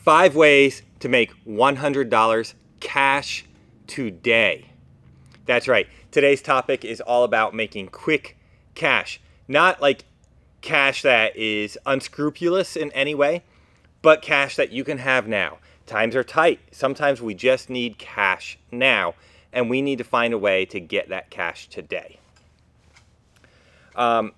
5 ways to make $100 cash today. That's right. Today's topic is all about making quick cash. Not like cash that is unscrupulous in any way, but cash that you can have now. Times are tight. Sometimes we just need cash now, and we need to find a way to get that cash today. Sometimes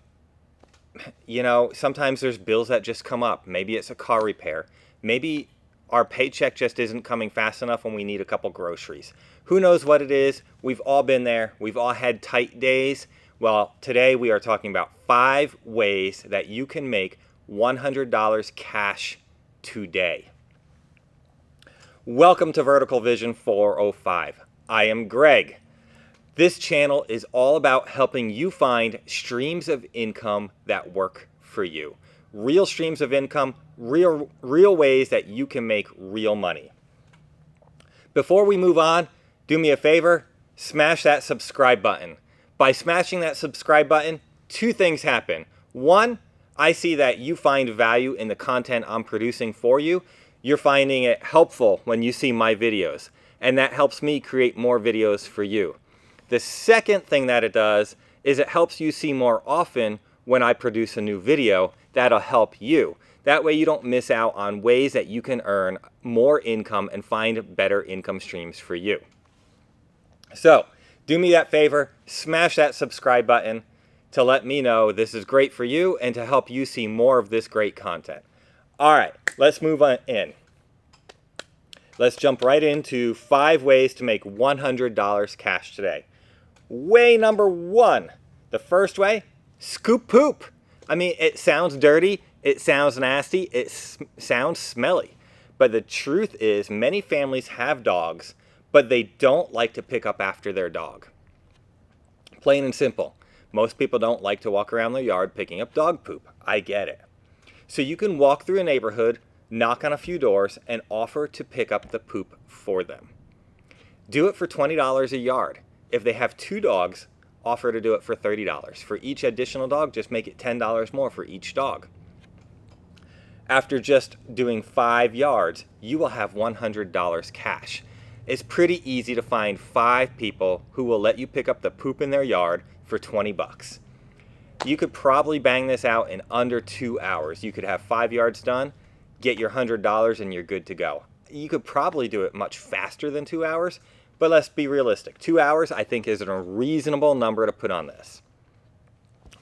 there's bills that just come up. Maybe it's a car repair. Maybe our paycheck just isn't coming fast enough when we need a couple groceries. Who knows what it is? We've all been there. We've all had tight days. Well, today we are talking about 5 ways that you can make $100 cash today. Welcome to Vertical Vision 405. I am Greg. This channel is all about helping you find streams of income that work for you. Real streams of income, real ways that you can make real money. Before we move on, do me a favor, smash that subscribe button. By smashing that subscribe button, 2 things happen. 1, I see that you find value in the content I'm producing for you. You're finding it helpful when you see my videos, and that helps me create more videos for you. The second thing that it does is it helps you see more often when I produce a new video. That'll help you. That way you don't miss out on ways that you can earn more income and find better income streams for you. So, do me that favor, smash that subscribe button to let me know this is great for you and to help you see more of this great content. All right, let's move on in. Let's jump right into 5 ways to make $100 cash today. Way number 1, the first way, scoop poop. I mean, it sounds dirty, it sounds nasty, it sounds smelly. But the truth is, many families have dogs, but they don't like to pick up after their dog. Plain and simple. Most people don't like to walk around their yard picking up dog poop. I get it. So you can walk through a neighborhood, knock on a few doors, and offer to pick up the poop for them. Do it for $20 a yard. If they have 2 dogs, offer to do it for $30. For each additional dog, just make it $10 more for each dog. After just doing 5 yards, you will have $100 cash. It's pretty easy to find 5 people who will let you pick up the poop in their yard for 20 bucks. You could probably bang this out in under 2 hours. You could have 5 yards done, get your $100, and you're good to go. You could probably do it much faster than 2 hours, but let's be realistic. 2 hours, I think, is a reasonable number to put on this.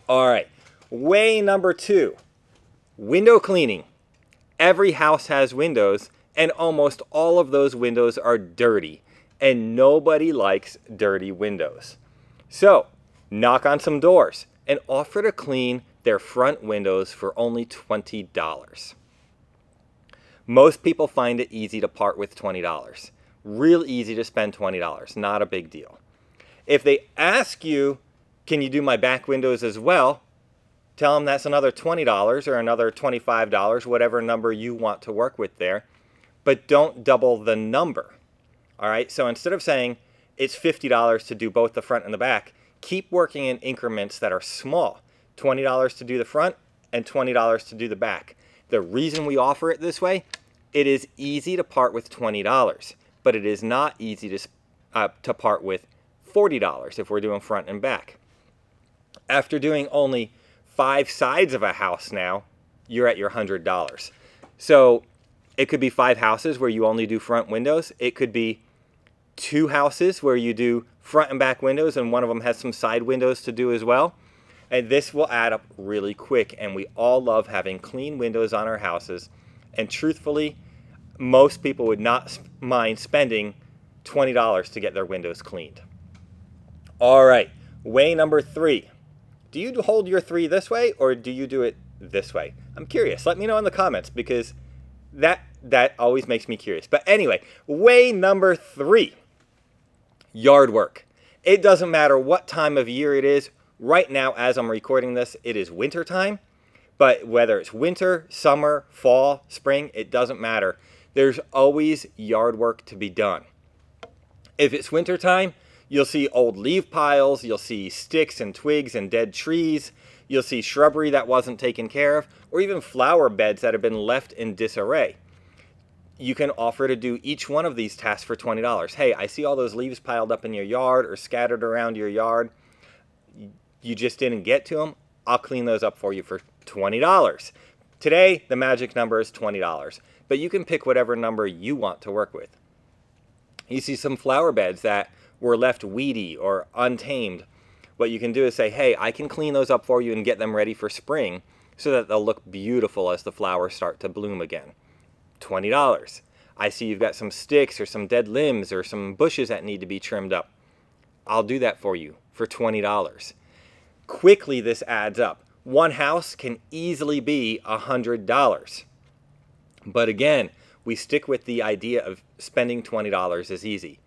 All right, way number 2, window cleaning. Every house has windows, and almost all of those windows are dirty, and nobody likes dirty windows. So, knock on some doors and offer to clean their front windows for only $20. Most people find it easy to part with $20. Real easy to spend $20, not a big deal. If they ask you, can you do my back windows as well? Tell them that's another $20 or another $25, whatever number you want to work with there. But don't double the number. All right, so instead of saying it's $50 to do both the front and the back, keep working in increments that are small. $20 to do the front and $20 to do the back. The reason we offer it this way, it is easy to part with $20. But it is not easy to part with $40 if we're doing front and back. After doing only 5 sides of a house now, you're at your $100. So it could be 5 houses where you only do front windows. It could be 2 houses where you do front and back windows and one of them has some side windows to do as well. And this will add up really quick, and we all love having clean windows on our houses. And truthfully, most people would not mind spending $20 to get their windows cleaned. All right, way number 3. Do you hold your 3 this way or do you do it this way? I'm curious. Let me know in the comments because that always makes me curious. But anyway, way number 3, yard work. It doesn't matter what time of year it is. Right now, as I'm recording this, it is winter time. But whether it's winter, summer, fall, spring, it doesn't matter. There's always yard work to be done. If it's winter time, you'll see old leaf piles, you'll see sticks and twigs and dead trees, you'll see shrubbery that wasn't taken care of, or even flower beds that have been left in disarray. you can offer to do each one of these tasks for $20. Hey, I see all those leaves piled up in your yard or scattered around your yard. You just didn't get to them. I'll clean those up for you for $20. Today, the magic number is $20, but you can pick whatever number you want to work with. You see some flower beds that were left weedy or untamed. What you can do is say, hey, I can clean those up for you and get them ready for spring so that they'll look beautiful as the flowers start to bloom again. $20. I see you've got some sticks or some dead limbs or some bushes that need to be trimmed up. I'll do that for you for $20. Quickly, this adds up. One house can easily be $100. But again, we stick with the idea of spending $20 is easy.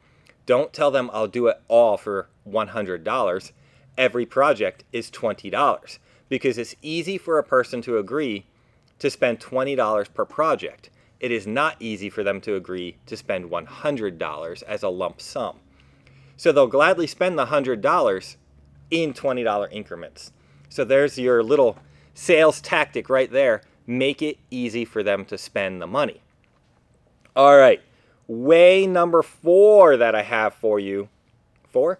Don't tell them I'll do it all for $100. Every project is $20 because it's easy for a person to agree to spend $20 per project. It is not easy for them to agree to spend $100 as a lump sum. So they'll gladly spend the $100 in $20 increments. So there's your little sales tactic right there. Make it easy for them to spend the money. All right, way number 4 that I have for you, four,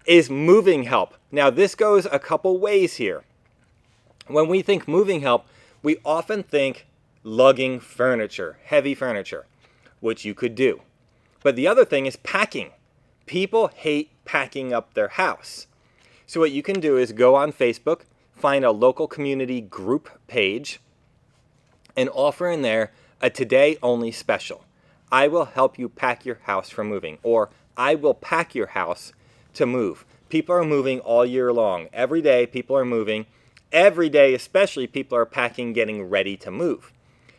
is moving help. Now this goes a couple ways here. When we think moving help, we often think lugging furniture, heavy furniture, which you could do. But the other thing is packing. People hate packing up their house. So what you can do is go on Facebook, find a local community group page, and offer in there a today only special. I will help you pack your house for moving, or I will pack your house to move. People are moving all year long. Every day people are moving. Every day especially people are packing, getting ready to move.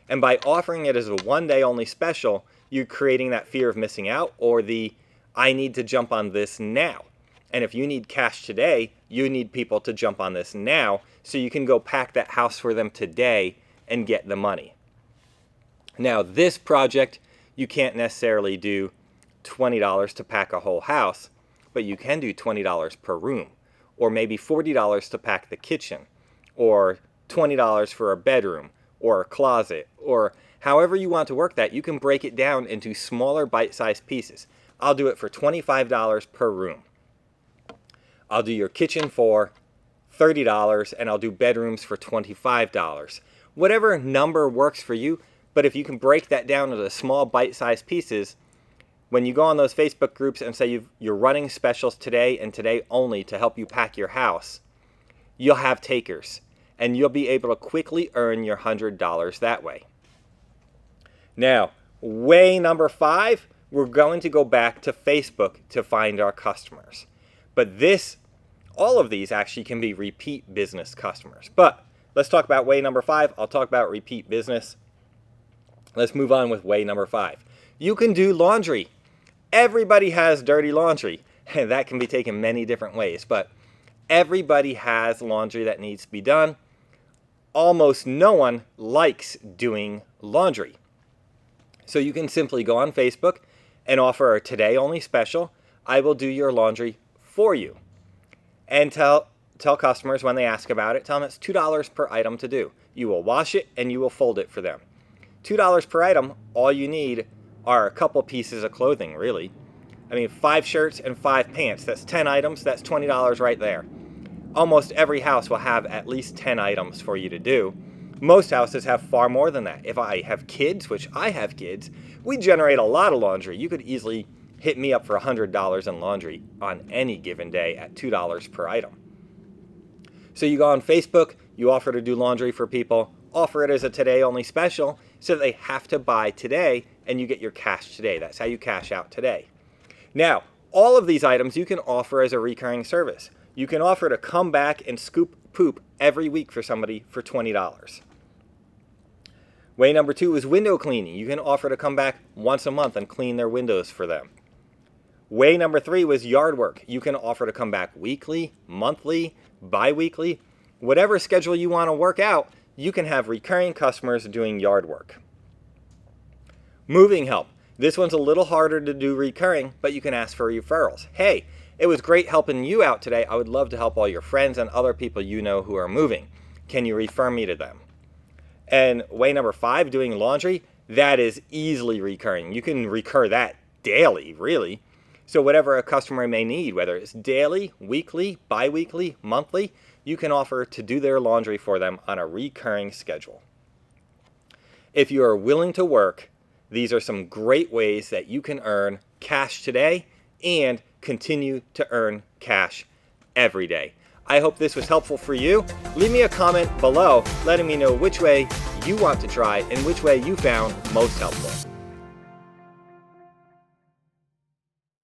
And by offering it as a one day only special, you're creating that fear of missing out or the I need to jump on this now. And if you need cash today, you need people to jump on this now so you can go pack that house for them today and get the money. Now this project, you can't necessarily do $20 to pack a whole house, but you can do $20 per room, or maybe $40 to pack the kitchen, or $20 for a bedroom, or a closet, or however you want to work that. You can break it down into smaller bite-sized pieces. I'll do it for $25 per room. I'll do your kitchen for $30, and I'll do bedrooms for $25. Whatever number works for you, but if you can break that down into small bite-sized pieces, when you go on those Facebook groups and say you're running specials today and today only to help you pack your house, you'll have takers, and you'll be able to quickly earn your $100 that way. Now, way number 5, we're going to go back to Facebook to find our customers. But all of these actually can be repeat business customers. But let's talk about way number 5. I'll talk about repeat business. Let's move on with way number 5. You can do laundry. Everybody has dirty laundry. And that can be taken many different ways. But everybody has laundry that needs to be done. Almost no one likes doing laundry. So you can simply go on Facebook and offer a today only special. I will do your laundry for you. And tell customers when they ask about it, tell them it's $2 per item to do. You will wash it and you will fold it for them. $2 per item, all you need are a couple pieces of clothing, really. I mean, 5 shirts and 5 pants. That's 10 items. That's $20 right there. Almost every house will have at least 10 items for you to do. Most houses have far more than that. If I have kids, which I have kids, we generate a lot of laundry. You could easily hit me up for $100 in laundry on any given day at $2 per item. So you go on Facebook, you offer to do laundry for people, offer it as a today only special so that they have to buy today and you get your cash today. That's how you cash out today. Now, all of these items you can offer as a recurring service. You can offer to come back and scoop poop every week for somebody for $20. Way number 2 is window cleaning. You can offer to come back once a month and clean their windows for them. Way number 3 was yard work. You can offer to come back weekly, monthly, bi-weekly. Whatever schedule you want to work out, you can have recurring customers doing yard work. Moving help. This one's a little harder to do recurring, but you can ask for referrals. Hey, it was great helping you out today. I would love to help all your friends and other people you know who are moving. Can you refer me to them? And way number 5, doing laundry. that is easily recurring. You can recur that daily, really. So whatever a customer may need, whether it's daily, weekly, bi-weekly, monthly, you can offer to do their laundry for them on a recurring schedule. If you are willing to work, these are some great ways that you can earn cash today and continue to earn cash every day. I hope this was helpful for you. Leave me a comment below letting me know which way you want to try and which way you found most helpful.